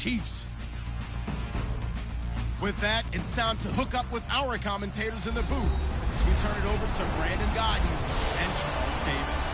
Chiefs. With that, it's time to hook up with our commentators in the booth as we turn it over to Brandon Gaudin and Charles Davis.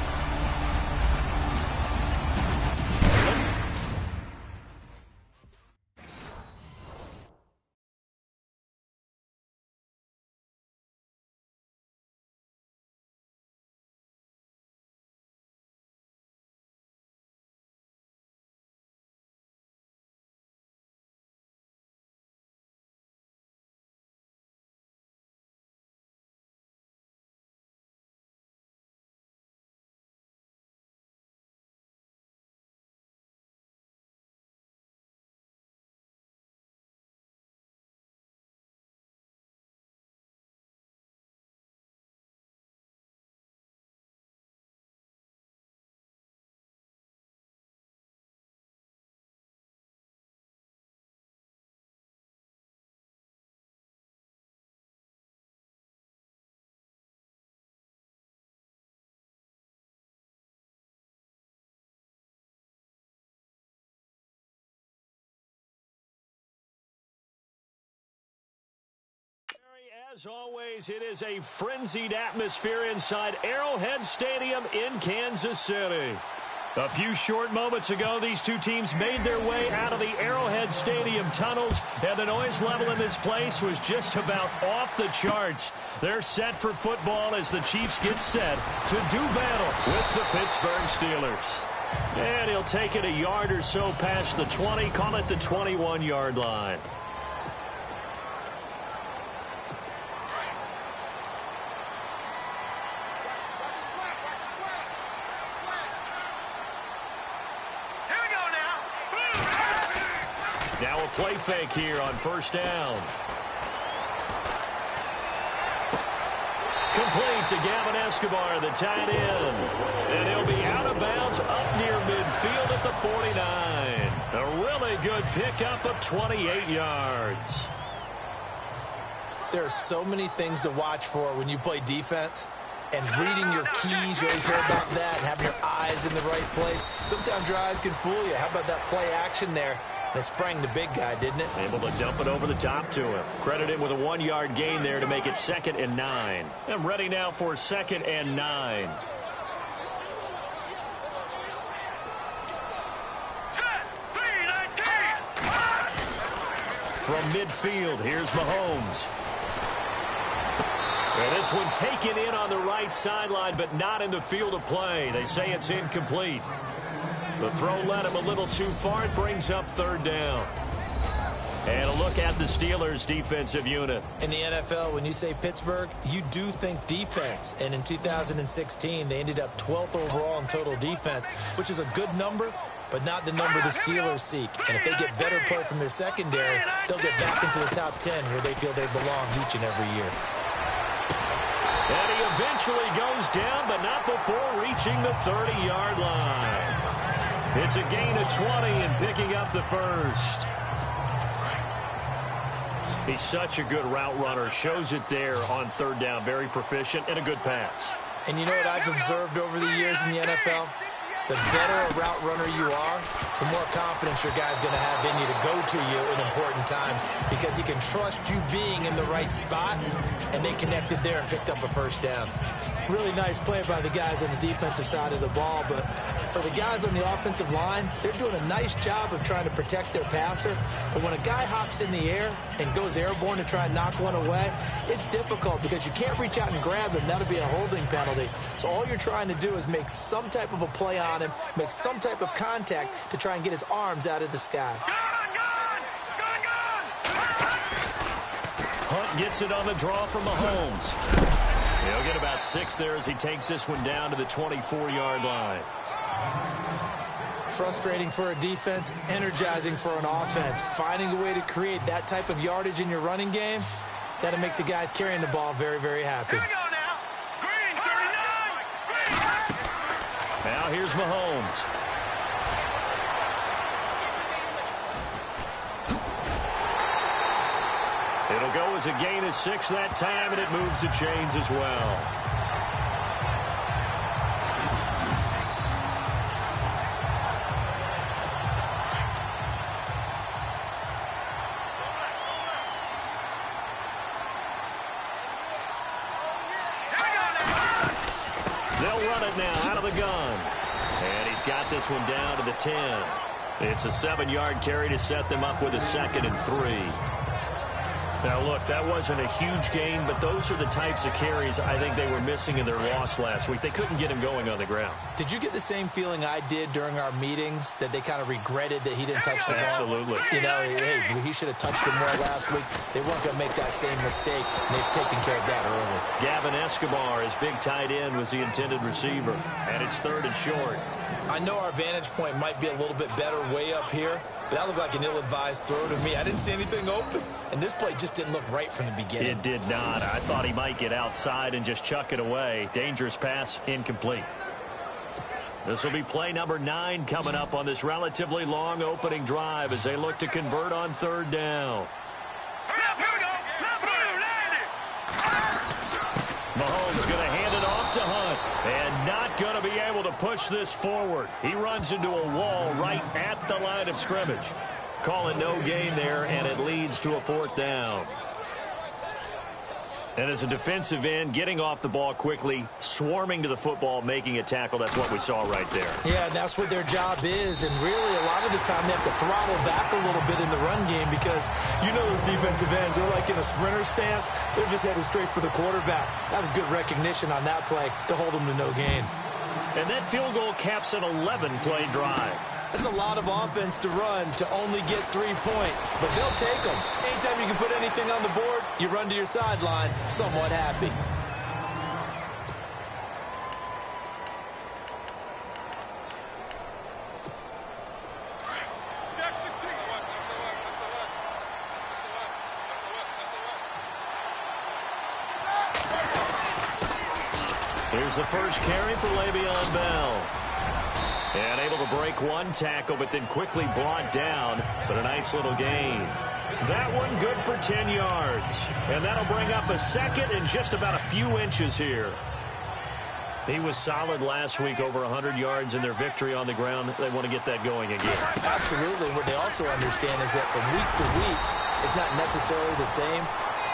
As always, it is a frenzied atmosphere inside Arrowhead Stadium in Kansas City. A few short moments ago, these two teams made their way out of the Arrowhead Stadium tunnels, and the noise level in this place was just about off the charts. They're set for football as the Chiefs get set to do battle with the Pittsburgh Steelers. And he'll take it a yard or so past the 20, call it the 21-yard line. Now a play fake here on first down. Complete to Gavin Escobar, the tight end. And he'll be out of bounds up near midfield at the 49. A really good pickup of 28 yards. There are so many things to watch for when you play defense. And reading your keys, you always hear about that, and having your eyes in the right place. Sometimes your eyes can fool you. How about that play action there? They sprang the big guy, didn't it? Able to dump it over the top to him. Credit him with a 1-yard gain there to make it 2nd and 9. I'm ready now for 2nd and 9. From midfield, here's Mahomes. And this one taken in on the right sideline, but not in the field of play. They say it's incomplete. The throw led him a little too far. It brings up 3rd down. And a look at the Steelers' defensive unit. In the NFL, when you say Pittsburgh, you do think defense. And in 2016, they ended up 12th overall in total defense, which is a good number, but not the number the Steelers seek. And if they get better play from their secondary, they'll get back into the top 10 where they feel they belong each and every year. And he eventually goes down, but not before reaching the 30-yard line. It's a gain of 20 and picking up the first. He's such a good route runner. Shows it there on 3rd down. Very proficient and a good pass. And you know what I've observed over the years in the NFL? The better a route runner you are, the more confidence your guy's going to have in you to go to you in important times because he can trust you being in the right spot, and they connected there and picked up a first down. Really nice play by the guys on the defensive side of the ball, but for the guys on the offensive line, they're doing a nice job of trying to protect their passer. But when a guy hops in the air and goes airborne to try and knock one away, it's difficult because you can't reach out and grab him. That'll be a holding penalty. So all you're trying to do is make some type of a play on him, make some type of contact to try and get his arms out of the sky. Hunt gets it on the draw from Mahomes. He'll get about 6 there as he takes this one down to the 24-yard line. Frustrating for a defense, energizing for an offense. Finding a way to create that type of yardage in your running game, that'll make the guys carrying the ball very, very happy. Here we go now. Green, 39. Now here's Mahomes. It'll go as a gain of 6 that time, and it moves the chains as well. They'll run it now out of the gun. And he's got this one down to the 10. It's a 7-yard carry to set them up with a 2nd and 3. Now, look, that wasn't a huge gain, but those are the types of carries I think they were missing in their loss last week. They couldn't get him going on the ground. Did you get the same feeling I did during our meetings, that they kind of regretted that he didn't touch the ball? Absolutely. You know, hey, he should have touched it more last week. They weren't going to make that same mistake, and they've taken care of that early. Gavin Escobar, his big tight end, was the intended receiver, and it's 3rd and short. I know our vantage point might be a little bit better way up here, but that looked like an ill-advised throw to me. I didn't see anything open, and this play just didn't look right from the beginning. It did not. I thought he might get outside and just chuck it away. Dangerous pass, incomplete. This will be play number 9 coming up on this relatively long opening drive as they look to convert on 3rd down. Mahomes going to hand it off to Hunt, and not going to be able to push this forward. He runs into a wall right at the line of scrimmage. Calling no gain there, and it leads to a 4th down. And as a defensive end, getting off the ball quickly, swarming to the football, making a tackle, that's what we saw right there. Yeah, and that's what their job is, and really a lot of the time they have to throttle back a little bit in the run game because you know those defensive ends, they're like in a sprinter stance. They're just headed straight for the quarterback. That was good recognition on that play to hold them to no gain. And that field goal caps an 11-play drive. That's a lot of offense to run to only get 3 points, but they'll take them. Anytime you can put anything on the board, you run to your sideline somewhat happy. Here's the first carry for Le'Veon Bell. And able to break one tackle, but then quickly brought down. But a nice little gain. That one good for 10 yards. And that'll bring up a 2nd and just about a few inches here. He was solid last week, over 100 yards in their victory on the ground. They want to get that going again. Absolutely. What they also understand is that from week to week, it's not necessarily the same,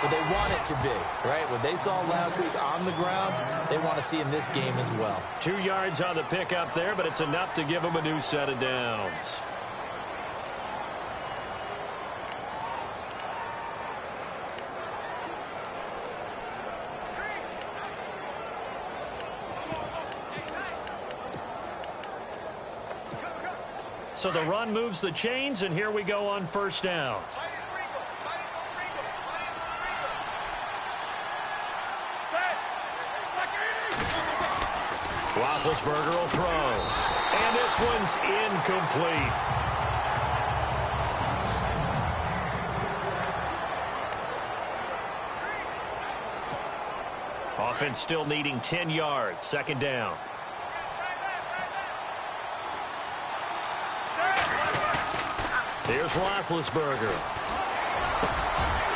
but they want it to be, right? What they saw last week on the ground, they want to see in this game as well. 2 yards on the pickup there, but it's enough to give them a new set of downs. So the run moves the chains, and here we go on 1st down. Roethlisberger will throw. And this one's incomplete. Offense still needing 10 yards. 2nd down. Here's Roethlisberger.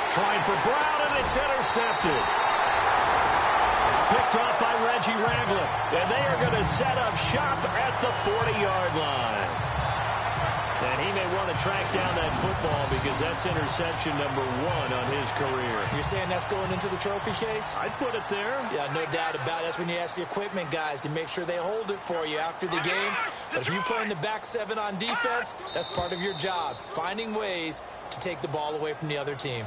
Trying for Brown, and it's intercepted. Picked off by Reggie Ragland. And they are going to set up shop at the 40-yard line. And he may want to track down that football because that's interception number 1 on his career. You're saying that's going into the trophy case? I'd put it there. Yeah, no doubt about it. That's when you ask the equipment guys to make sure they hold it for you after the game. But if you play in the back 7 on defense, that's part of your job, finding ways to take the ball away from the other team.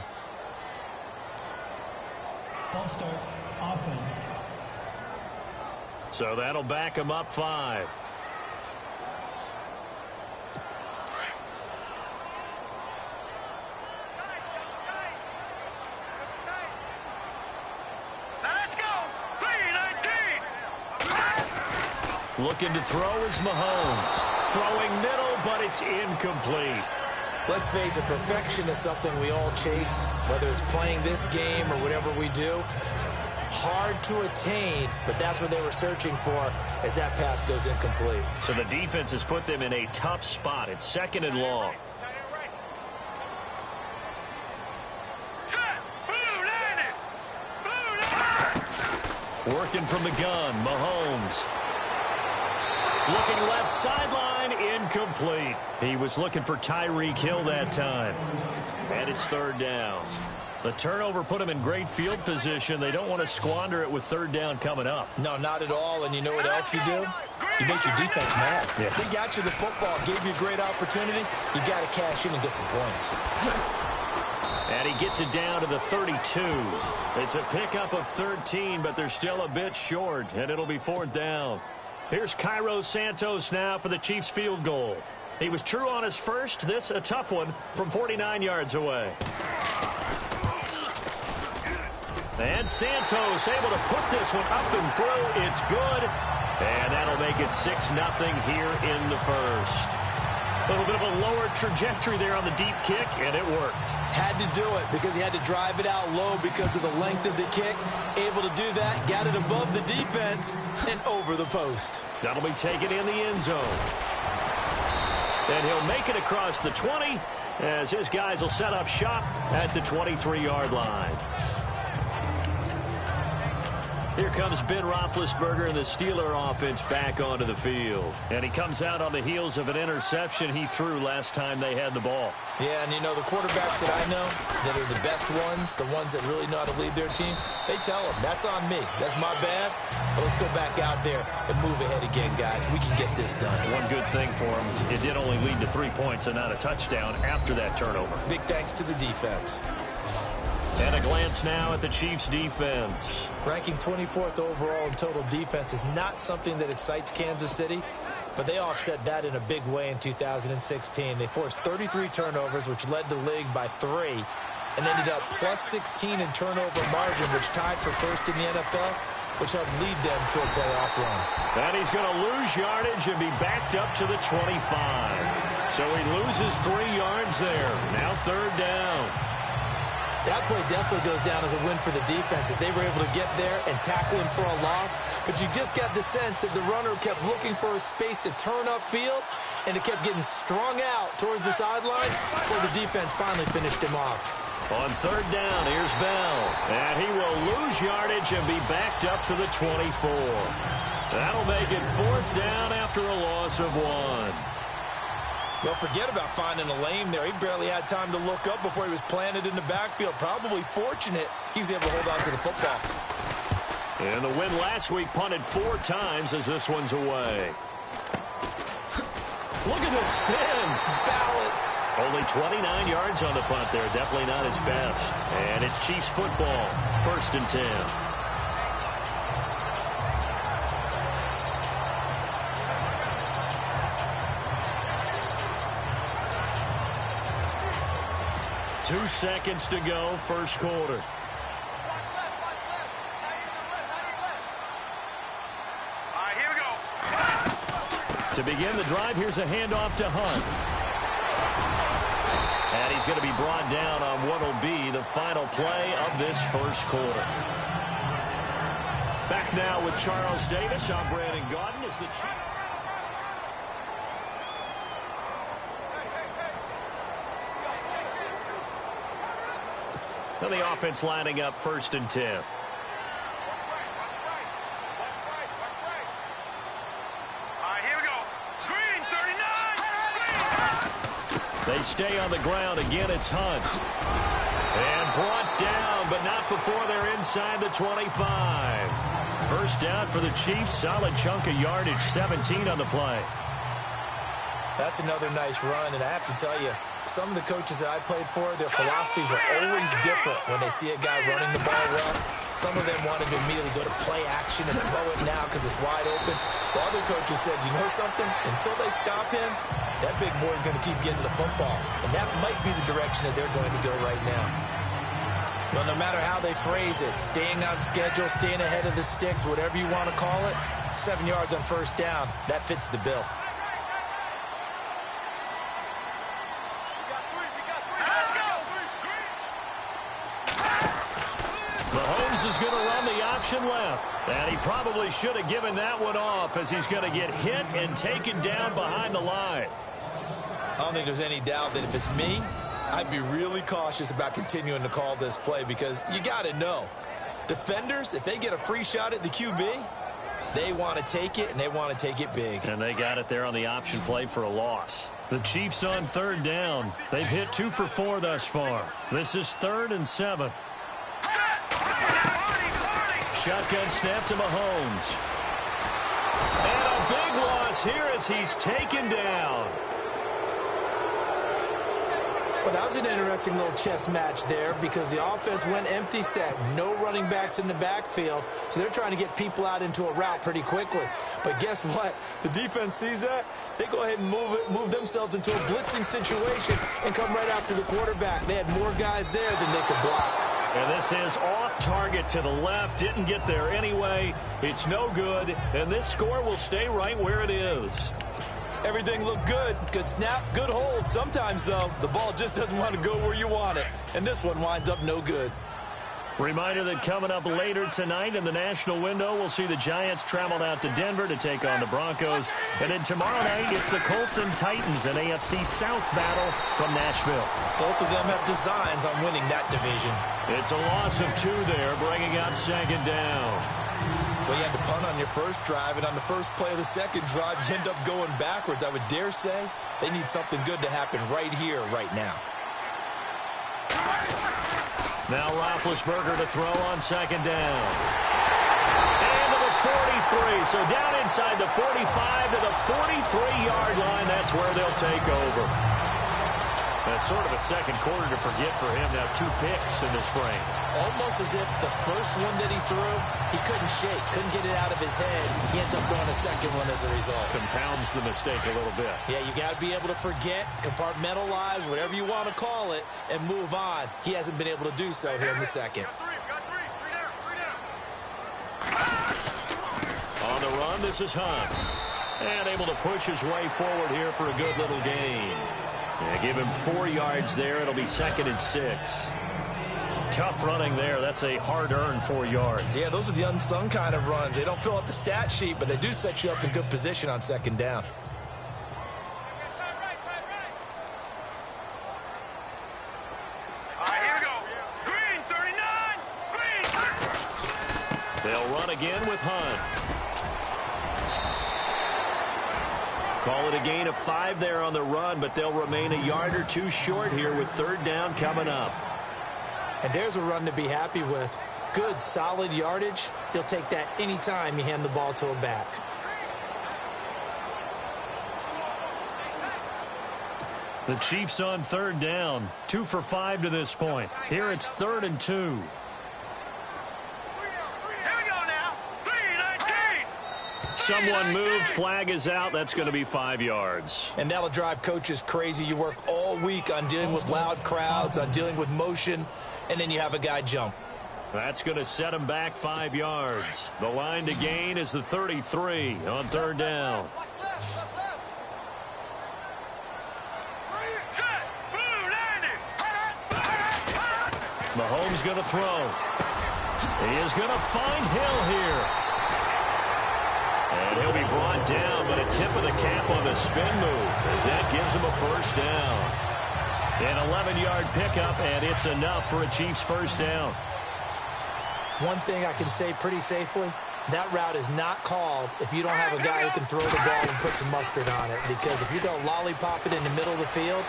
False start, offense. So that'll back him up 5. Looking to throw is Mahomes. Throwing middle, but it's incomplete. Let's face it, perfection is something we all chase, whether it's playing this game or whatever we do. Hard to attain, but that's what they were searching for as that pass goes incomplete. So the defense has put them in a tough spot. It's 2nd and long. Working from the gun, Mahomes. Looking left sideline, incomplete. He was looking for Tyreek Hill that time. And it's 3rd down. The turnover put them in great field position. They don't want to squander it with third down coming up. No, not at all. And you know what else you do? You make your defense mad. Yeah. They got you the football, gave you a great opportunity. You got to cash in and get some points. And he gets it down to the 32. It's a pickup of 13, but they're still a bit short, and it'll be fourth down. Here's Cairo Santos now for the Chiefs field goal. He was true on his first. This a tough one from 49 yards away. And Santos able to put this one up and through. It's good. And that'll make it 6-0 here in the first. A little bit of a lower trajectory there on the deep kick, and it worked. Had to do it because he had to drive it out low because of the length of the kick. Able to do that, got it above the defense and over the post. That'll be taken in the end zone. And he'll make it across the 20 as his guys will set up shop at the 23-yard line. Here comes Ben Roethlisberger and the Steeler offense back onto the field. And he comes out on the heels of an interception he threw last time they had the ball. Yeah, and you know, the quarterbacks that I know that are the best ones, the ones that really know how to lead their team, they tell them, that's on me. That's my bad. But let's go back out there and move ahead again, guys. We can get this done. One good thing for him, it did only lead to 3 points and not a touchdown after that turnover. Big thanks to the defense. And a glance now at the Chiefs' defense. Ranking 24th overall in total defense is not something that excites Kansas City, but they offset that in a big way in 2016. They forced 33 turnovers, which led the league by 3, and ended up plus 16 in turnover margin, which tied for first in the NFL, which helped lead them to a playoff run. And he's going to lose yardage and be backed up to the 25. So he loses 3 yards there. Now third down. That play definitely goes down as a win for the defense as they were able to get there and tackle him for a loss. But you just got the sense that the runner kept looking for a space to turn upfield, and it kept getting strung out towards the sideline before the defense finally finished him off. On third down, here's Bell. And he will lose yardage and be backed up to the 24. That'll make it fourth down after a loss of 1. Well, forget about finding a lane there. He barely had time to look up before he was planted in the backfield. Probably fortunate he was able to hold on to the football. And the win last week punted 4 times as this one's away. Look at the spin. Balance. Only 29 yards on the punt there. Definitely not his best. And it's Chiefs football. First and 10. Two seconds to go, first quarter. To begin the drive, here's a handoff to Hunt. And he's going to be brought down on what will be the final play of this first quarter. Back now with Charles Davis. I'm Brandon Gaudin. As the So the offense lining up first and 10. They stay on the ground. Again, it's Hunt. And brought down, but not before they're inside the 25. First down for the Chiefs. Solid chunk of yardage, 17 on the play. That's another nice run, and I have to tell you, some of the coaches that I played for, their philosophies were always different when they see a guy running the ball well. Some of them wanted to immediately go to play action and throw it now because it's wide open. While other coaches said, you know something? Until they stop him, that big boy's going to keep getting the football. And that might be the direction that they're going to go right now. Well, no matter how they phrase it, staying on schedule, staying ahead of the sticks, whatever you want to call it, 7 yards on first down, that fits the bill. Mahomes is going to run the option left. And he probably should have given that one off as he's going to get hit and taken down behind the line. I don't think there's any doubt that if it's me, I'd be really cautious about continuing to call this play because you got to know, defenders, if they get a free shot at the QB, they want to take it, and they want to take it big. And they got it there on the option play for a loss. The Chiefs on third down. They've hit 2 for 4 thus far. This is 3rd and 7. Shotgun snap to Mahomes. And a big loss here as he's taken down. Well, that was an interesting little chess match there because the offense went empty set. No running backs in the backfield, so they're trying to get people out into a route pretty quickly. But guess what? The defense sees that. They go ahead and move themselves into a blitzing situation and come right after the quarterback. They had more guys there than they could block. And this is off target to the left. Didn't get there anyway. It's no good, and this score will stay right where it is. Everything looked good. Good snap, good hold. Sometimes, though, the ball just doesn't want to go where you want it. And this one winds up no good. Reminder that coming up later tonight in the national window, we'll see the Giants travel out to Denver to take on the Broncos. And then tomorrow night, it's the Colts and Titans, an AFC South battle from Nashville. Both of them have designs on winning that division. It's a loss of 2 there, bringing up 2nd down. Well, you had to punt on your first drive, and on the first play of the second drive, you end up going backwards. I would dare say they need something good to happen right here, right now. Now Roethlisberger to throw on 2nd down. And to the 43. So down inside the 45 to the 43-yard line. That's where they'll take over. That's sort of a second quarter to forget for him. Now 2 picks in this frame. Almost as if the first one that he threw, he couldn't shake, couldn't get it out of his head. He ends up throwing a second one as a result. Compounds the mistake a little bit. Yeah, you got to be able to forget, compartmentalize, whatever you want to call it, and move on. He hasn't been able to do so here in the second. On the run, this is Hunt. And able to push his way forward here for a good little gain. Yeah, give him 4 yards there. It'll be 2nd and 6. Tough running there. That's a hard-earned 4 yards. Yeah, those are the unsung kind of runs. They don't fill up the stat sheet, but they do set you up in good position on 2nd down. All right, here we go. Green, 39. Green. They'll run again with Hunt. Call it a gain of 5 there on the run, but they'll remain a yard or 2 short here with 3rd down coming up. And there's a run to be happy with. Good, solid yardage. He'll take that anytime you hand the ball to a back. The Chiefs on 3rd down. 2 for 5 to this point. Here it's 3rd and 2. Someone moved, flag is out. That's going to be 5 yards. And that'll drive coaches crazy. You work all week on dealing with loud crowds, on dealing with motion, and then you have a guy jump. That's going to set him back 5 yards. The line to gain is the 33 on 3rd down. Mahomes going to throw. He is going to find Hill here. And he'll be brought down, but a tip of the cap on the spin move as that gives him a 1st down. An 11-yard pickup, and it's enough for a Chiefs 1st down. One thing I can say pretty safely, that route is not called if you don't have a guy who can throw the ball and put some mustard on it. Because if you're going to lollipop it in the middle of the field,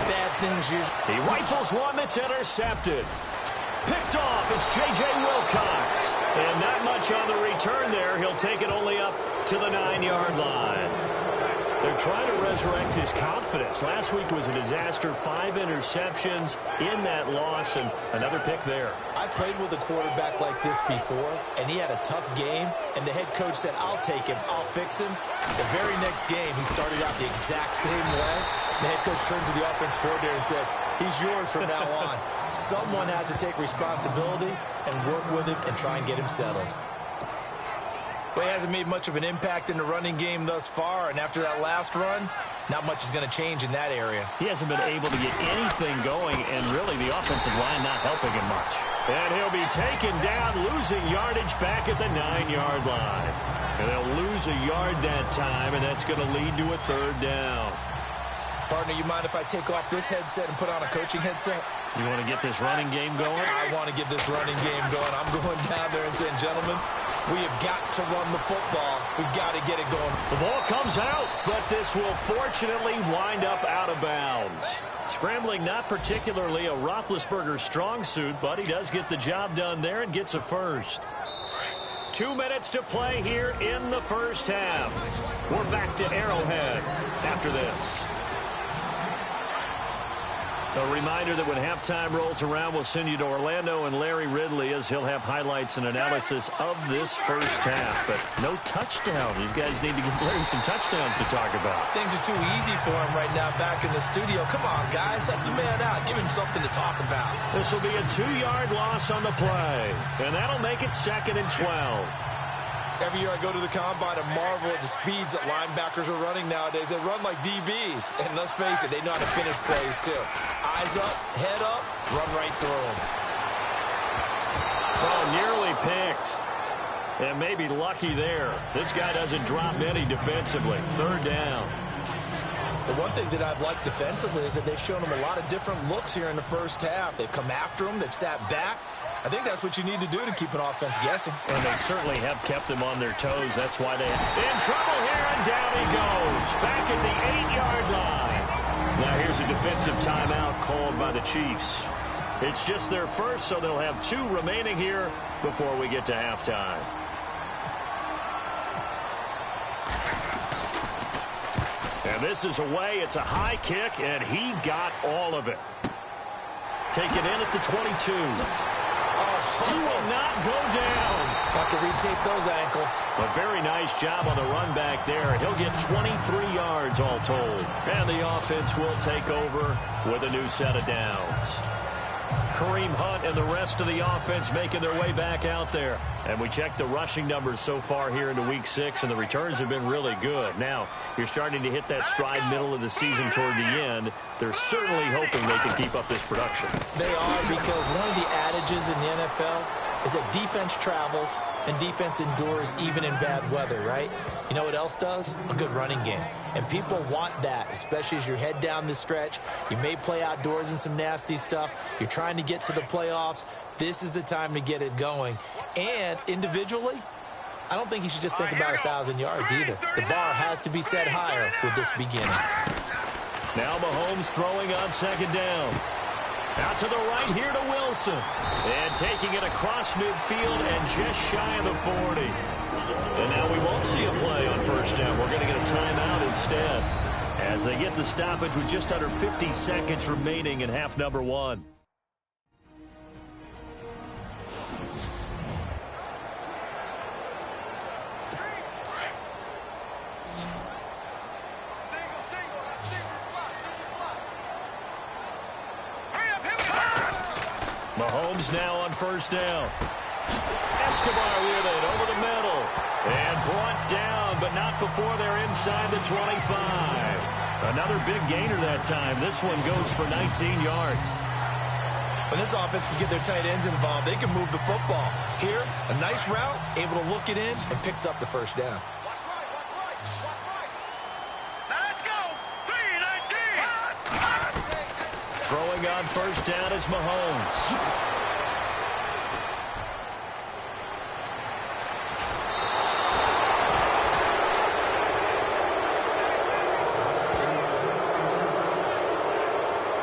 bad things usually... He rifles one that's intercepted. Picked off is J.J. Wilcox. And not much on the return there. He'll take it only up to the 9-yard line. They're trying to resurrect his confidence. Last week was a disaster. 5 interceptions in that loss, and another pick there. I played with a quarterback like this before, and he had a tough game, and the head coach said, I'll take him, I'll fix him. The very next game, he started out the exact same way. The head coach turned to the offense coordinator and said, he's yours from now on. Someone has to take responsibility and work with him and try and get him settled. Well, he hasn't made much of an impact in the running game thus far, and after that last run, not much is going to change in that area. He hasn't been able to get anything going, and really the offensive line not helping him much. And he'll be taken down, losing yardage back at the 9-yard line. And they'll lose a yard that time, and that's going to lead to a 3rd down. Partner, you mind if I take off this headset and put on a coaching headset? You want to get this running game going? I want to get this running game going. I'm going down there and saying, gentlemen, We have got to run the football. We've got to get it going. The ball comes out, but this will fortunately wind up out of bounds. Scrambling not particularly a Roethlisberger strong suit, but he does get the job done there and gets a first. 2 minutes to play here in the first half. We're back to Arrowhead after this. A reminder that when halftime rolls around, we'll send you to Orlando and Larry Ridley as he'll have highlights and analysis of this first half. But no touchdown. These guys need to give Larry some touchdowns to talk about. Things are too easy for him right now back in the studio. Come on, guys. Help the man out. Give him something to talk about. This will be a 2-yard loss on the play. And that'll make it 2nd and 12. Every year I go to the combine and marvel at the speeds that linebackers are running nowadays. They run like DBs. And let's face it, they know how to finish plays too. Eyes up, head up, run right through them. Oh, nearly picked. And maybe lucky there. This guy doesn't drop any defensively. 3rd down. The one thing that I've liked defensively is that they've shown him a lot of different looks here in the first half. They've come after him. They've sat back. I think that's what you need to do to keep an offense guessing. And they certainly have kept them on their toes. That's why they're in trouble here, and down he goes. Back at the 8-yard line. Now here's a defensive timeout called by the Chiefs. It's just their first, so they'll have 2 remaining here before we get to halftime. And this is away. It's a high kick, and he got all of it. Taken in at the 22. He will not go down. Have to retake those ankles. A very nice job on the run back there. He'll get 23 yards all told. And the offense will take over with a new set of downs. Kareem Hunt and the rest of the offense making their way back out there. And we checked the rushing numbers so far here into Week 6, and the returns have been really good. Now, you're starting to hit that stride middle of the season toward the end. They're certainly hoping they can keep up this production. They are, because one of the adages in the NFL is that defense travels and defense endures even in bad weather, right? You know what else does? A good running game. And people want that, especially as you head down the stretch. You may play outdoors in some nasty stuff. You're trying to get to the playoffs. This is the time to get it going. And individually, I don't think you should just think about 1,000 yards either. The bar has to be set higher with this beginning. Now Mahomes throwing on 2nd down. Out to the right here to Wilson. And taking it across midfield and just shy of the 40. And now we won't see a play on 1st down. We're going to get a timeout instead as they get the stoppage with just under 50 seconds remaining in half number 1. Mahomes now on 1st down. Escobar with it over the middle. And brought down, but not before they're inside the 25. Another big gainer that time. This one goes for 19 yards. When this offense can get their tight ends involved, they can move the football. Here, a nice route, able to look it in, and picks up the 1st down. Now let's go. 3-19. Throwing on 1st down is Mahomes.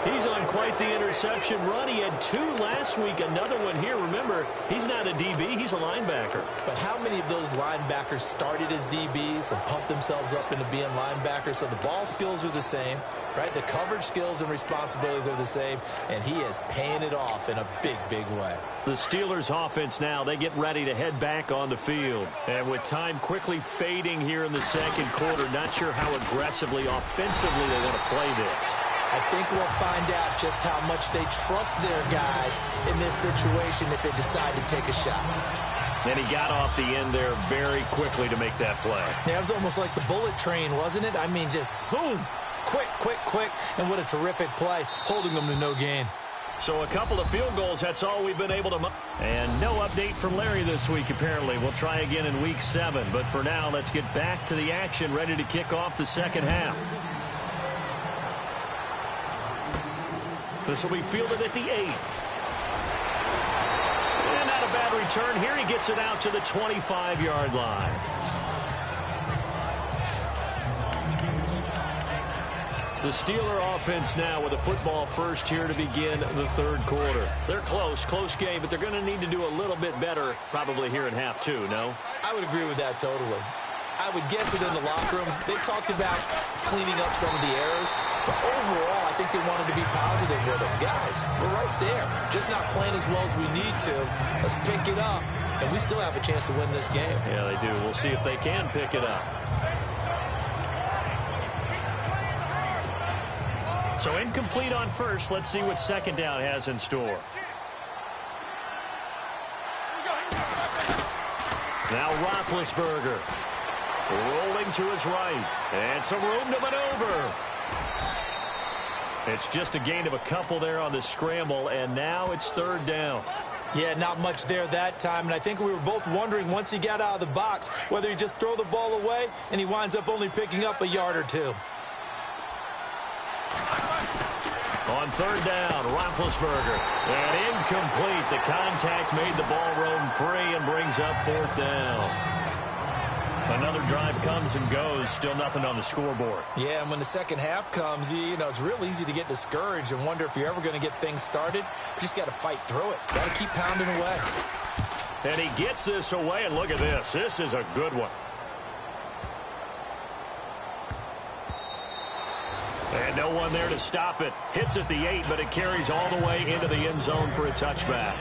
He's on quite the interception run. He had 2 last week, another one here. Remember, he's not a DB, he's a linebacker. But how many of those linebackers started as DBs and pumped themselves up into being linebackers? So the ball skills are the same, right? The coverage skills and responsibilities are the same, and he is paying it off in a big, big way. The Steelers offense now, they get ready to head back on the field. And with time quickly fading here in the 2nd quarter, not sure how aggressively, offensively they want to play this. I think we'll find out just how much they trust their guys in this situation if they decide to take a shot. And he got off the end there very quickly to make that play. Yeah, it was almost like the bullet train, wasn't it? I mean, just zoom, quick, quick, quick, and what a terrific play, holding them to no gain. So a couple of field goals, that's all we've been able to... And no update from Larry this week, apparently. We'll try again in Week 7. But for now, let's get back to the action, ready to kick off the 2nd half. This will be fielded at the 8. And not a bad bad return here. He gets it out to the 25-yard line. The Steeler offense now with a football first here to begin the third quarter. They're close game, but they're going to need to do a little bit better probably here in half two, no? I would agree with that totally. I would guess it in the locker room. They talked about cleaning up some of the errors, but overall, I think they wanted to be positive with them. Guys, we're right there. Just not playing as well as we need to. Let's pick it up, and we still have a chance to win this game. Yeah, they do. We'll see if they can pick it up. So incomplete on first. Let's see what second down has in store. Now Roethlisberger rolling to his right. And some room to maneuver. It's just a gain of a couple there on the scramble, and now it's third down. Yeah, not much there that time, and I think we were both wondering once he got out of the box whether he just throw the ball away and he winds up only picking up a yard or two. On third down, Roethlisberger. And incomplete. The contact made the ball roam free and brings up fourth down. Another drive comes and goes. Still nothing on the scoreboard. Yeah, and when the second half comes, you know, it's real easy to get discouraged and wonder if you're ever going to get things started. You just got to fight through it. Got to keep pounding away. And he gets this away, and look at this. This is a good one. And no one there to stop it. Hits at the 8, but it carries all the way into the end zone for a touchback.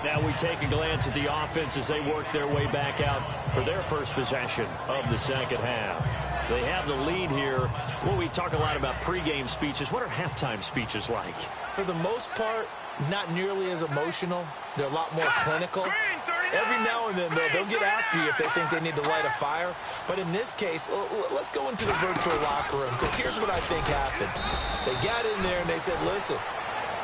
Now we take a glance at the offense as they work their way back out for their first possession of the second half. They have the lead here. Well, we talk a lot about pregame speeches. What are halftime speeches like? For the most part, not nearly as emotional. They're a lot more clinical. Every now and then, though, they'll get after you if they think they need to light a fire. But in this case, let's go into the virtual locker room, because here's what I think happened. They got in there and they said, listen,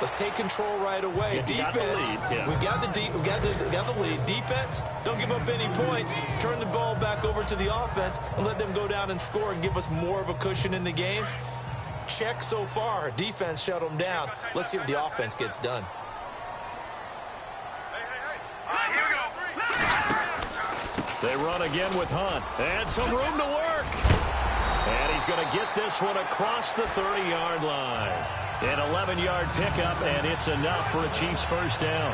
let's take control right away. Defense, we got the lead. Defense, don't give up any points. Turn the ball back over to the offense and let them go down and score and give us more of a cushion in the game. Check so far. Defense shut them down. Let's see what the offense gets done. They run again with Hunt. And some room to work. And he's going to get this one across the 30-yard line. An 11-yard pickup, and it's enough for a Chiefs first down.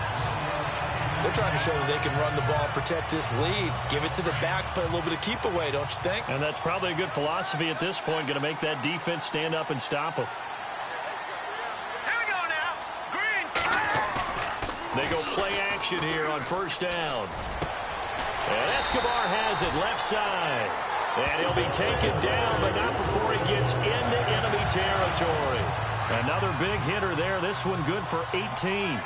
They're trying to show that they can run the ball, protect this lead, give it to the backs, play a little bit of keep away, don't you think? And that's probably a good philosophy at this point, going to make that defense stand up and stop them. Here we go now. Green. They go play action here on first down. And Escobar has it left side. And he'll be taken down, but not before he gets into enemy territory. Another big hitter there. This one good for 18.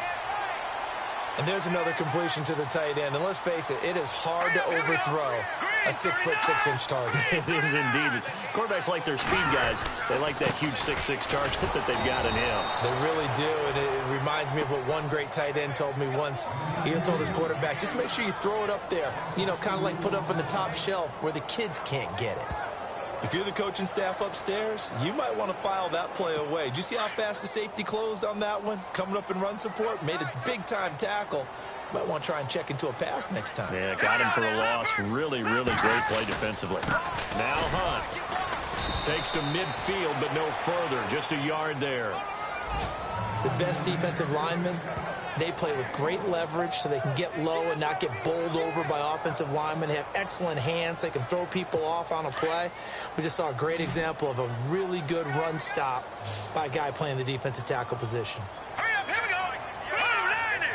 And there's another completion to the tight end. And let's face it, it is hard to overthrow a 6'6" target. It is indeed. Quarterbacks like their speed guys. They like that huge 6'6" target that they've got in him. They really do, and it reminds me of what one great tight end told me once. He told his quarterback, just make sure you throw it up there. You know, kind of like put it up on the top shelf where the kids can't get it. If you're the coaching staff upstairs, you might want to file that play away. Did you see how fast the safety closed on that one? Coming up in run support, made a big-time tackle. Might want to try and check into a pass next time. Yeah, got him for a loss. Really, really great play defensively. Now Hunt takes to midfield, but no further. Just a yard there. The best defensive linemen, they play with great leverage so they can get low and not get bowled over by offensive linemen. They have excellent hands. They can throw people off on a play. We just saw a great example of a really good run stop by a guy playing the defensive tackle position. Hurry up, here we go. Blue 90.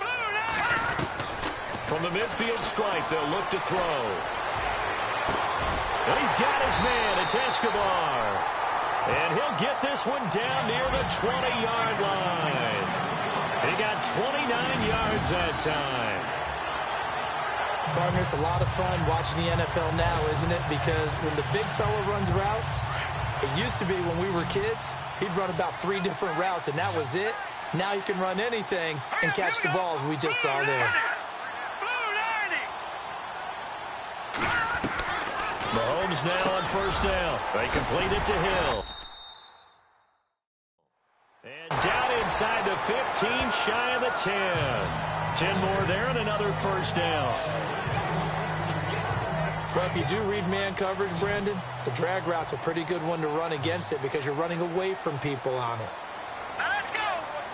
Blue 90. From the midfield stripe, they'll look to throw. And he's got his man. It's Escobar. And he'll get this one down near the 20-yard line. He got 29 yards that time. Partner, it's a lot of fun watching the NFL now, isn't it? Because when the big fella runs routes, it used to be when we were kids, he'd run about 3 different routes, and that was it. Now he can run anything and catch the balls we just saw there. Mahomes now on first down. They complete it to Hill. And down inside the 15, shy of the 10. 10 more there and another first down. Well, if you do read man coverage, Brandon, the drag route's a pretty good one to run against it because you're running away from people on it. Let's go.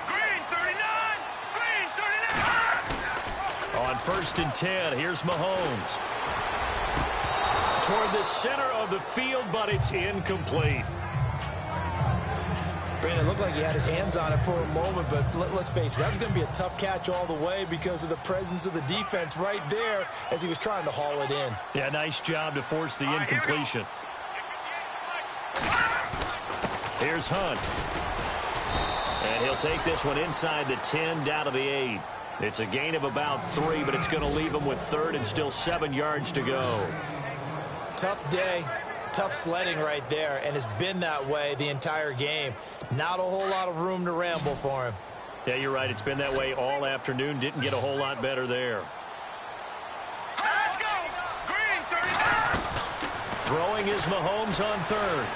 Green 39. Green 39. On 1st and 10, here's Mahomes. Toward the center of the field, but it's incomplete. Brandon, it looked like he had his hands on it for a moment, but let's face it, that was going to be a tough catch all the way because of the presence of the defense right there as he was trying to haul it in. Yeah, nice job to force the incompletion. Here's Hunt. And he'll take this one inside the 10, down to the 8. It's a gain of about 3, but it's going to leave him with 3rd and still 7 yards to go. Tough day. Tough sledding right there, and it's been that way the entire game. Not a whole lot of room to ramble for him. Yeah, you're right. It's been that way all afternoon. Didn't get a whole lot better there. Let's go. Green 39. Throwing is Mahomes on 3rd.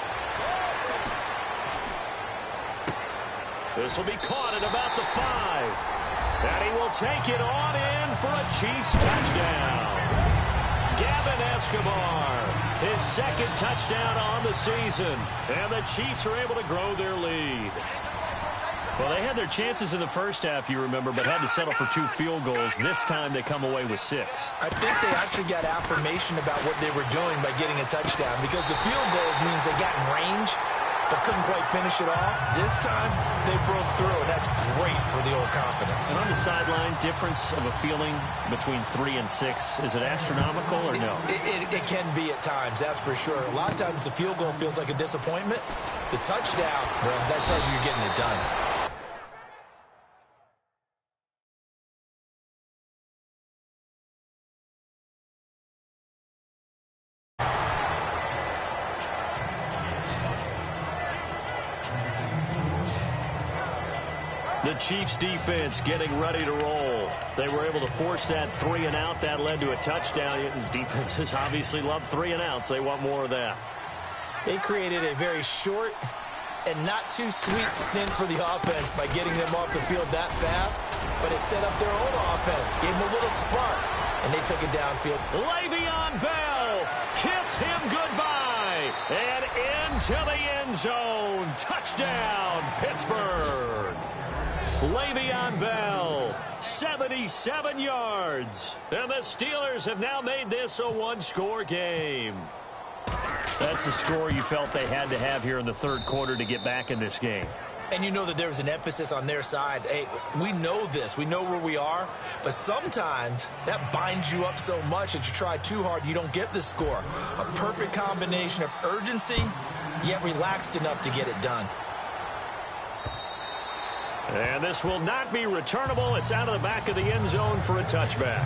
This will be caught at about the 5. And he will take it on in for a Chiefs touchdown. Gavin Escobar, his 2nd touchdown on the season. And the Chiefs are able to grow their lead. Well, they had their chances in the first half, you remember, but had to settle for 2 field goals. This time they come away with 6. I think they actually got affirmation about what they were doing by getting a touchdown because the field goals means they got in range but couldn't quite finish it off. This time they broke through, and that's great for the old confidence. And on the sideline, difference of a feeling between 3 and 6, is it astronomical or no? It can be at times, that's for sure. A lot of times the field goal feels like a disappointment. The touchdown, well, that tells you you're getting it done. The Chiefs defense getting ready to roll. They were able to force that 3 and out. That led to a touchdown. Defenses obviously love 3 and outs. They want more of that. They created a very short and not too sweet stint for the offense by getting them off the field that fast, but it set up their own offense, gave them a little spark, and they took it downfield. Le'Veon Bell, kiss him goodbye, and into the end zone. Touchdown, Pittsburgh. Le'Veon Bell, 77 yards. And the Steelers have now made this a 1-score game. That's a score you felt they had to have here in the 3rd quarter to get back in this game. And you know that there was an emphasis on their side. Hey, we know this. We know where we are. But sometimes that binds you up so much that you try too hard, you don't get the score. A perfect combination of urgency, yet relaxed enough to get it done. And this will not be returnable. It's out of the back of the end zone for a touchback.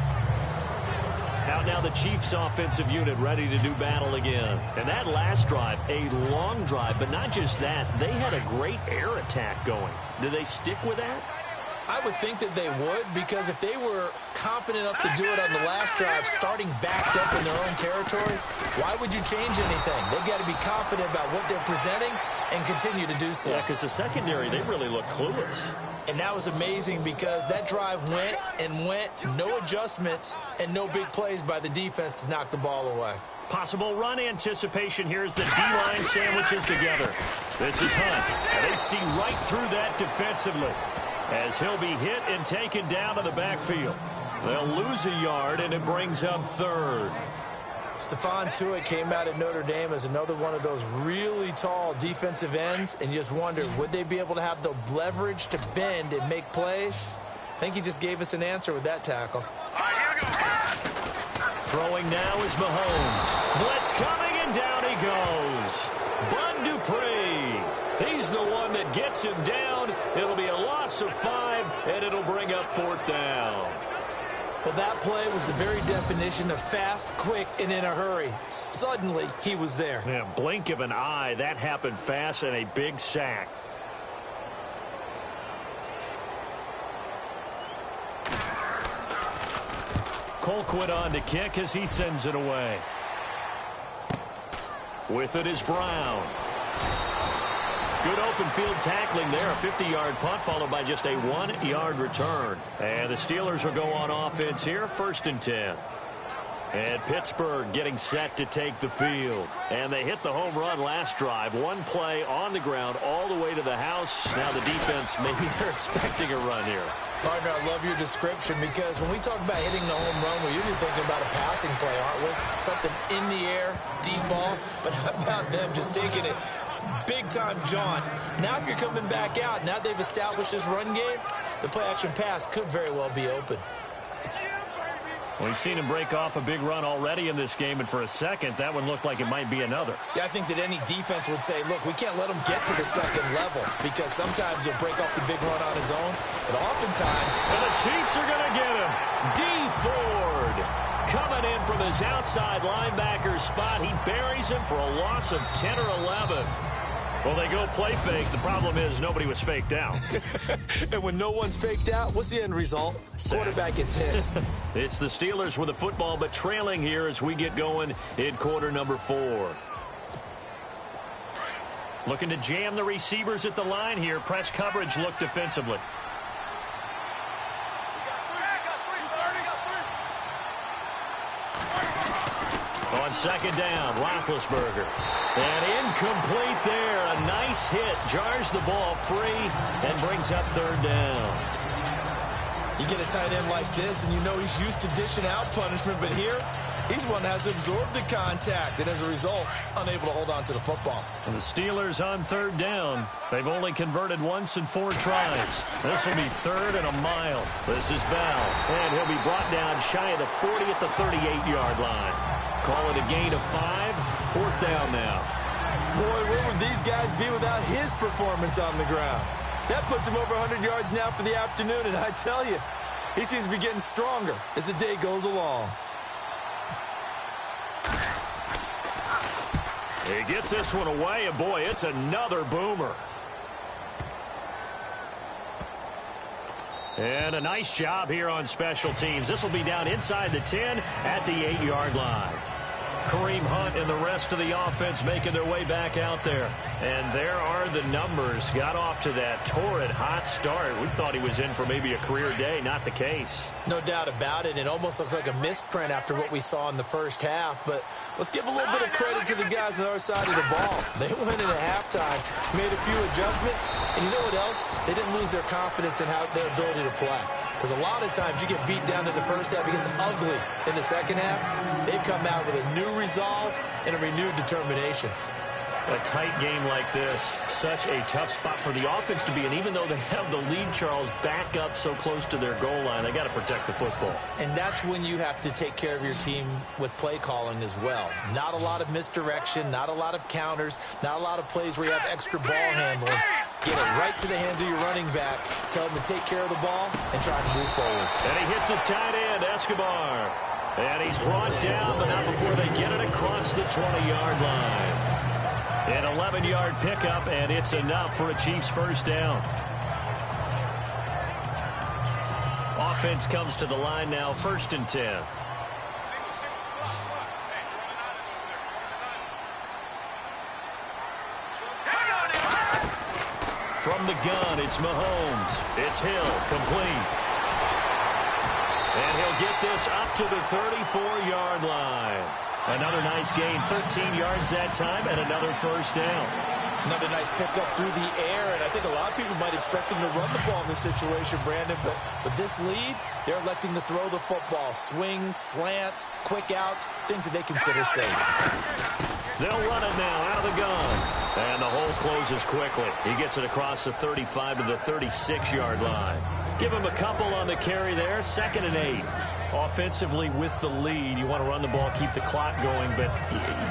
Out now the Chiefs offensive unit ready to do battle again. And that last drive, a long drive, but not just that. They had a great air attack going. Do they stick with that? I would think that they would, because if they were confident enough to do it on the last drive, starting backed up in their own territory, why would you change anything? They've got to be confident about what they're presenting and continue to do so. Yeah, because the secondary, they really look clueless. And that was amazing because that drive went and went, no adjustments and no big plays by the defense to knock the ball away. Possible run anticipation here as the D-line sandwiches together. This is Hunt, and they see right through that defensively as he'll be hit and taken down to the backfield. They'll lose a yard, and it brings up 3rd. Stephon Tuitt came out at Notre Dame as another one of those really tall defensive ends, and you just wonder, would they be able to have the leverage to bend and make plays? I think he just gave us an answer with that tackle. All right, here we go. Throwing now is Mahomes. Blitz coming, and down he goes. Bud Dupree. He's the one that gets him down. It'll be a loss of 5, and it'll bring up 4th down. Well, that play was the very definition of fast, quick, and in a hurry. Suddenly, he was there. Yeah, blink of an eye. That happened fast, and a big sack. Colquitt on to kick as he sends it away. With it is Brown. Good open field tackling there. A 50-yard punt followed by just a 1-yard return. And the Steelers will go on offense here, 1st and 10. And Pittsburgh getting set to take the field. And they hit the home run last drive. One play on the ground all the way to the house. Now the defense, maybe they're expecting a run here. Partner, I love your description because when we talk about hitting the home run, we're usually thinking about a passing play, aren't we? Something in the air, deep ball. But how about them just taking it big-time jaunt? Now if you're coming back out, now they've established this run game, the play-action pass could very well be open. We've seen him break off a big run already in this game, and for a second, that one looked like it might be another. Yeah, I think that any defense would say, look, we can't let him get to the second level because sometimes he'll break off the big run on his own, but oftentimes... And the Chiefs are going to get him. Dee Ford coming in from his outside linebacker spot. He buries him for a loss of 10 or 11. Well, they go play fake. The problem is nobody was faked out. And when no one's faked out, what's the end result? Quarterback gets hit. It's the Steelers with the football, but trailing here as we get going in quarter number 4. Looking to jam the receivers at the line here. Press coverage look defensively. On 2nd down, Roethlisberger. And incomplete there. A nice hit. Jars the ball free and brings up 3rd down. You get a tight end like this, and you know he's used to dishing out punishment, but here, he's one that has to absorb the contact, and as a result, unable to hold on to the football. And the Steelers on 3rd down. They've only converted once in 4 tries. This will be 3rd and a mile. This is Bell, and he'll be brought down shy of the 40 at the 38-yard line. Call it a gain of 5. 4th down now. Boy, where would these guys be without his performance on the ground? That puts him over 100 yards now for the afternoon, and I tell you, he seems to be getting stronger as the day goes along. He gets this one away, and boy, it's another boomer. And a nice job here on special teams. This will be down inside the 10 at the 8-yard line. Kareem Hunt and the rest of the offense making their way back out there. And there are the numbers. Got off to that torrid hot start. We thought he was in for maybe a career day. Not the case. No doubt about it. It almost looks like a misprint after what we saw in the first half. But let's give a little bit of credit to the guys on the other side of the ball. They went in at halftime, made a few adjustments. And you know what else? They didn't lose their confidence in their ability to play. Because a lot of times you get beat down in the first half. It gets ugly in the second half. They've come out with a new resolve and a renewed determination. A tight game like this, such a tough spot for the offense to be in. Even though they have the lead, Charles, back up so close to their goal line, they got to protect the football. And that's when you have to take care of your team with play calling as well. Not a lot of misdirection, not a lot of counters, not a lot of plays where you have extra ball handling. Get it right to the hands of your running back. Tell him to take care of the ball and try to move forward. And he hits his tight end, Escobar. And he's brought down, but not before they get it across the 20-yard line. An 11-yard pickup, and it's enough for a Chiefs first down. Offense comes to the line now, 1st and 10. From the gun, it's Mahomes. It's Hill, complete. And he'll get this up to the 34-yard line. Another nice gain, 13 yards that time, and another first down. Another nice pickup through the air, and I think a lot of people might expect them to run the ball in this situation, Brandon, but with this lead, they're electing to throw the football. Swings, slants, quick outs, things that they consider safe. They'll run it now out of the gun. And the hole closes quickly. He gets it across the 35 to the 36-yard line. Give him a couple on the carry there, 2nd and 8. Offensively with the lead, you want to run the ball, keep the clock going, but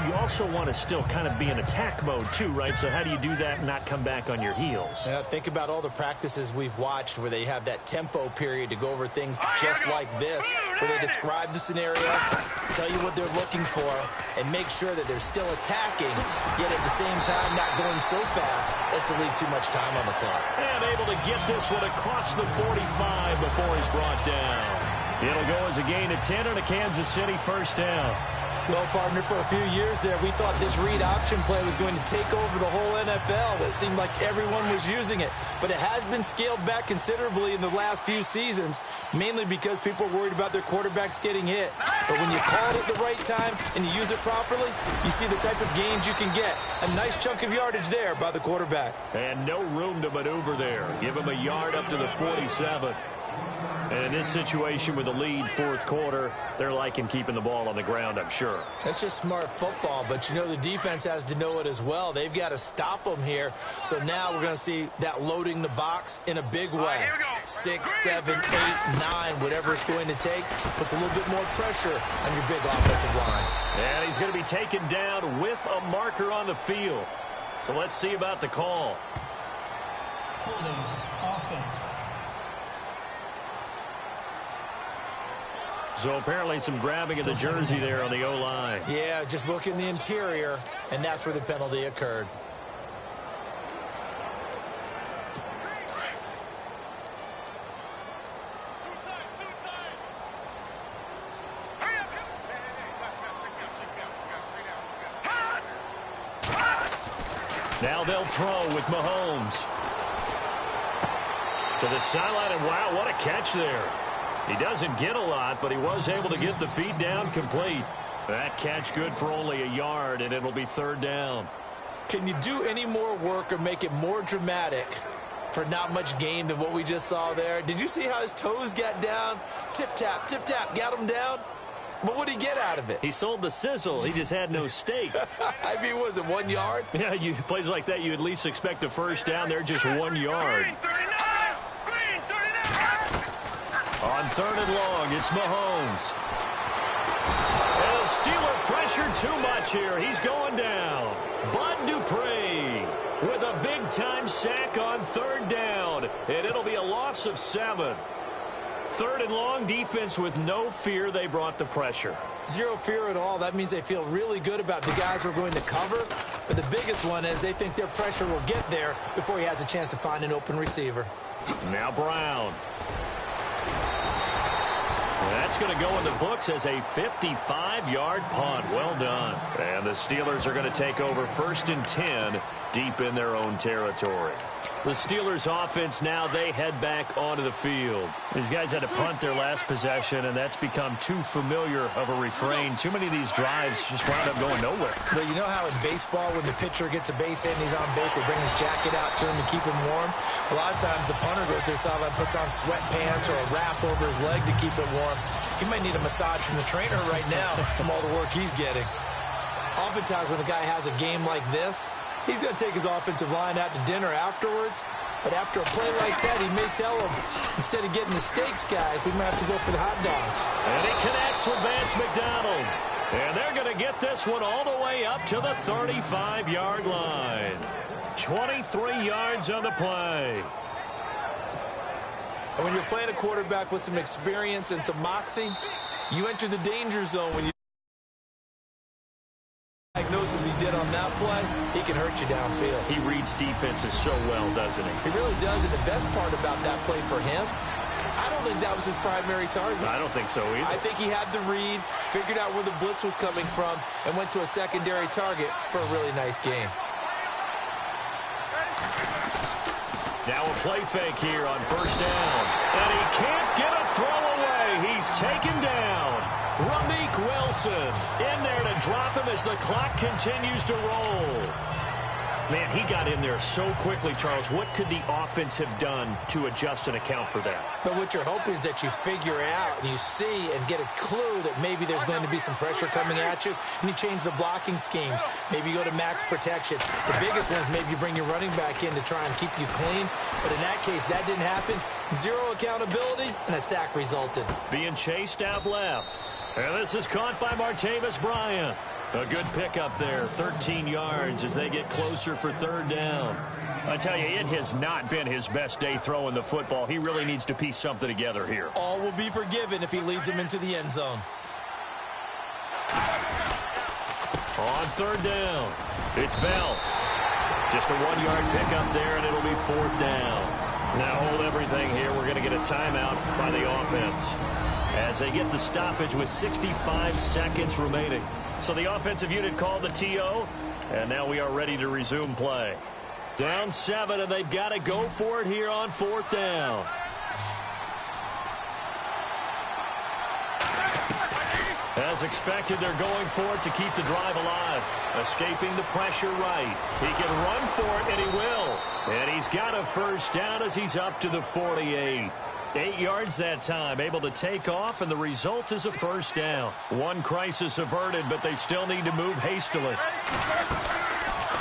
you also want to still kind of be in attack mode too, right? So how do you do that and not come back on your heels? Yeah, think about all the practices we've watched where they have that tempo period to go over things just like this, where they describe the scenario, tell you what they're looking for, and make sure that they're still attacking, yet at the same time not going so fast as to leave too much time on the clock. And able to get this one across the 45 before he's brought down. It'll go as a gain of 10 and a Kansas City first down. Well, partner, for a few years there, we thought this read option play was going to take over the whole NFL. It seemed like everyone was using it. But it has been scaled back considerably in the last few seasons, mainly because people are worried about their quarterbacks getting hit. But when you call it at the right time and you use it properly, you see the type of gains you can get. A nice chunk of yardage there by the quarterback. And no room to maneuver there. Give him a yard up to the 47. And in this situation with the lead fourth quarter, they're liking keeping the ball on the ground, I'm sure. That's just smart football, but you know the defense has to know it as well. They've got to stop them here. So now we're going to see that loading the box in a big way. 6, 7, 8, 9, whatever it's going to take, puts a little bit more pressure on your big offensive line. And he's going to be taken down with a marker on the field. So let's see about the call. Holding offense. So apparently some grabbing of the jersey there on the O-line. Yeah, just look in the interior, and that's where the penalty occurred. Now they'll throw with Mahomes. To the sideline, and wow, what a catch there. He doesn't get a lot, but he was able to get the feet down complete. That catch good for only a yard, and it'll be third down. Can you do any more work or make it more dramatic for not much gain than what we just saw there? Did you see how his toes got down? Tip-tap, got him down. But what did he get out of it? He sold the sizzle. He just had no steak. I mean, was it 1 yard? Yeah, plays like that, you at least expect a first down. They're just 1 yard. On third and long, it's Mahomes. And the Steeler pressure too much here. He's going down. Bud Dupree with a big-time sack on third down. And it'll be a loss of 7. Third and long, defense with no fear. They brought the pressure. Zero fear at all. That means they feel really good about the guys who are going to cover. But the biggest one is they think their pressure will get there before he has a chance to find an open receiver. Now Brown. That's going to go in the books as a 55-yard punt. Well done. And the Steelers are going to take over 1st and 10 deep in their own territory. The Steelers offense now, they head back onto the field. These guys had to punt their last possession, and that's become too familiar of a refrain. Too many of these drives just wound up going nowhere. But you know how in baseball, when the pitcher gets a base hit and he's on base, they bring his jacket out to him to keep him warm? A lot of times the punter goes to the sideline, puts on sweatpants or a wrap over his leg to keep it warm. He might need a massage from the trainer right now from all the work he's getting. Oftentimes when the guy has a game like this, he's going to take his offensive line out to dinner afterwards. But after a play like that, he may tell them, instead of getting the steaks, guys, we might have to go for the hot dogs. And he connects with Vance McDonald. And they're going to get this one all the way up to the 35-yard line. 23 yards on the play. And when you're playing a quarterback with some experience and some moxie, you enter the danger zone when you diagnosis he did on that play, he can hurt you downfield. He reads defenses so well, doesn't he? He really does, and the best part about that play for him, I don't think that was his primary target. I don't think so either. I think he had the read, figured out where the blitz was coming from, and went to a secondary target for a really nice game. Now a play fake here on first down. And he can't get a throw away. He's taken down. Ramik Wilson in there to drop him as the clock continues to roll. Man, he got in there so quickly, Charles. What could the offense have done to adjust and account for that? But what you're hoping is that you figure out and you see and get a clue that maybe there's going to be some pressure coming at you, and you change the blocking schemes. Maybe you go to max protection. The biggest one is maybe you bring your running back in to try and keep you clean. But in that case, that didn't happen. Zero accountability, and a sack resulted. Being chased out left. And this is caught by Martavis Bryant. A good pickup there, 13 yards as they get closer for third down. I tell you, it has not been his best day throwing the football. He really needs to piece something together here. All will be forgiven if he leads him into the end zone. On third down, it's Bell. Just a 1-yard pickup there, and it'll be fourth down. Now hold everything here. We're going to get a timeout by the offense as they get the stoppage with 65 seconds remaining. So the offensive unit called the TO, and now we are ready to resume play. Down 7, and they've got to go for it here on 4th down. As expected, they're going for it to keep the drive alive. Escaping the pressure right. He can run for it, and he will. And he's got a first down as he's up to the 48. 8 yards that time, able to take off, and the result is a first down. One crisis averted, but they still need to move hastily.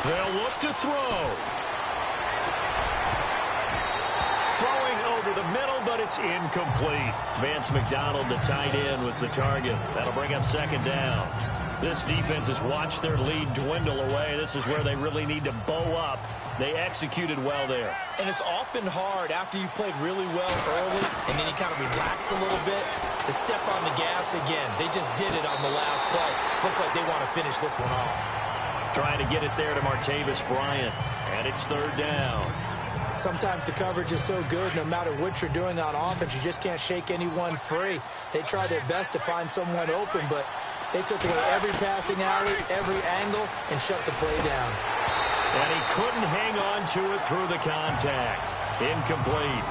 They'll look to throw. Throwing over the middle, but it's incomplete. Vance McDonald, the tight end, was the target. That'll bring up 2nd down. This defense has watched their lead dwindle away. This is where they really need to bow up. They executed well there. And it's often hard after you've played really well early and then you kind of relax a little bit to step on the gas again. They just did it on the last play. Looks like they want to finish this one off. Trying to get it there to Martavis Bryant. And it's 3rd down. Sometimes the coverage is so good, no matter what you're doing on offense, you just can't shake anyone free. They try their best to find someone open, but they took away every passing alley, every angle, and shut the play down. And he couldn't hang on to it through the contact. Incomplete.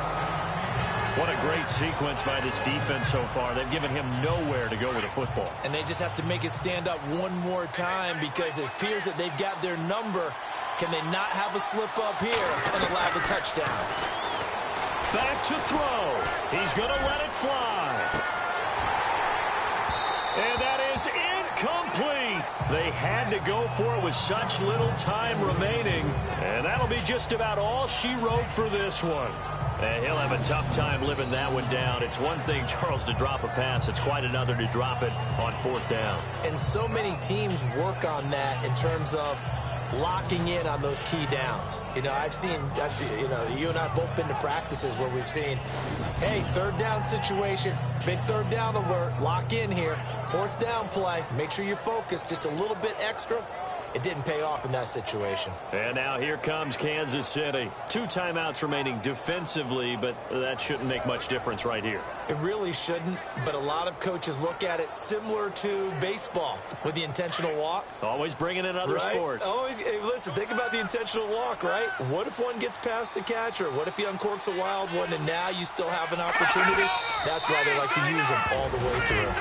What a great sequence by this defense so far. They've given him nowhere to go with the football. And they just have to make it stand up one more time because it appears that they've got their number. Can they not have a slip up here and allow the touchdown? Back to throw. He's going to let it fly. And that is incomplete. They had to go for it with such little time remaining. And that'll be just about all she wrote for this one. And he'll have a tough time living that one down. It's one thing, Charles, to drop a pass. It's quite another to drop it on 4th down. And so many teams work on that in terms of locking in on those key downs. You know, you and I have both been to practices where we've seen, hey, 3rd down situation, big 3rd down alert, lock in here, 4th down play, make sure you're focused just a little bit extra. It didn't pay off in that situation. And now here comes Kansas City. 2 timeouts remaining defensively, but that shouldn't make much difference right here. It really shouldn't, but a lot of coaches look at it similar to baseball with the intentional walk. Always bringing in other sports. Always, hey, listen, think about the intentional walk, right? What if one gets past the catcher? What if he uncorks a wild one and now you still have an opportunity? That's why they like to use them all the way through.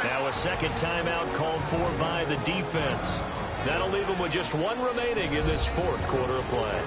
Now a 2nd timeout called for by the defense. That'll leave them with just 1 remaining in this 4th quarter of play.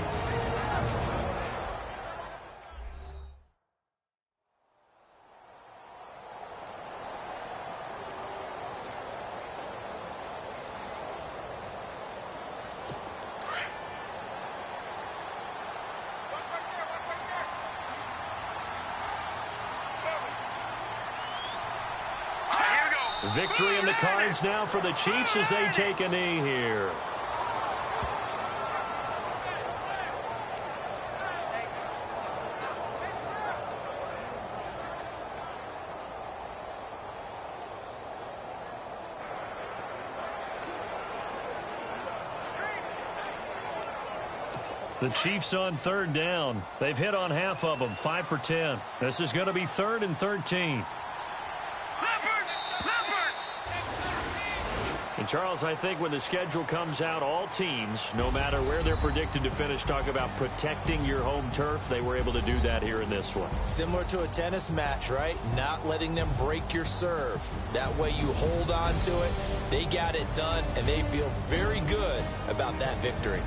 Victory in the cards now for the Chiefs as they take a knee here. The Chiefs on 3rd down. They've hit on half of them, 5 for 10. This is going to be 3rd and 13. And Charles, I think when the schedule comes out, all teams, no matter where they're predicted to finish, talk about protecting your home turf. They were able to do that here in this one. Similar to a tennis match, right? Not letting them break your serve. That way you hold on to it. They got it done, and they feel very good about that victory.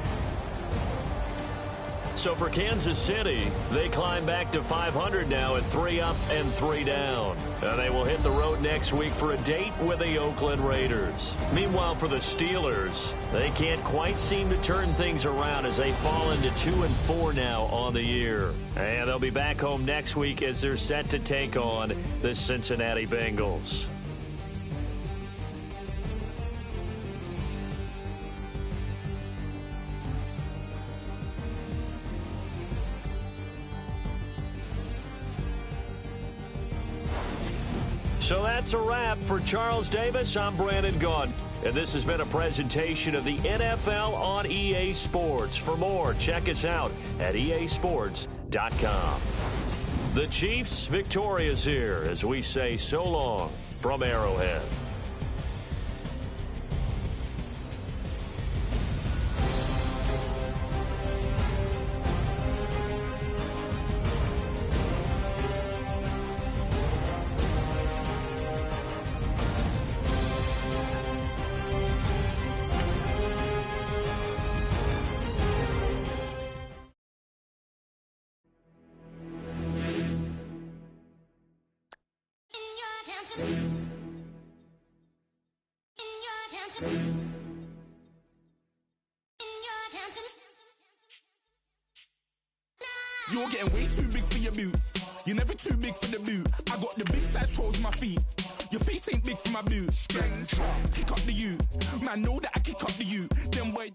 So for Kansas City, they climb back to 500 now at 3 up and 3 down. They will hit the road next week for a date with the Oakland Raiders. Meanwhile, for the Steelers, they can't quite seem to turn things around as they fall into 2-4 now on the year. And they'll be back home next week as they're set to take on the Cincinnati Bengals. So that's a wrap for Charles Davis. I'm Brandon Gaudin, and this has been a presentation of the NFL on EA Sports. For more, check us out at easports.com. The Chiefs victorious here as we say so long from Arrowhead. You're getting way too big for your boots. You're never too big for the boot. I got the big size toes on my feet. Your face ain't big for my boots. Kick up the U. Man, know that I kick up the U. Them boy.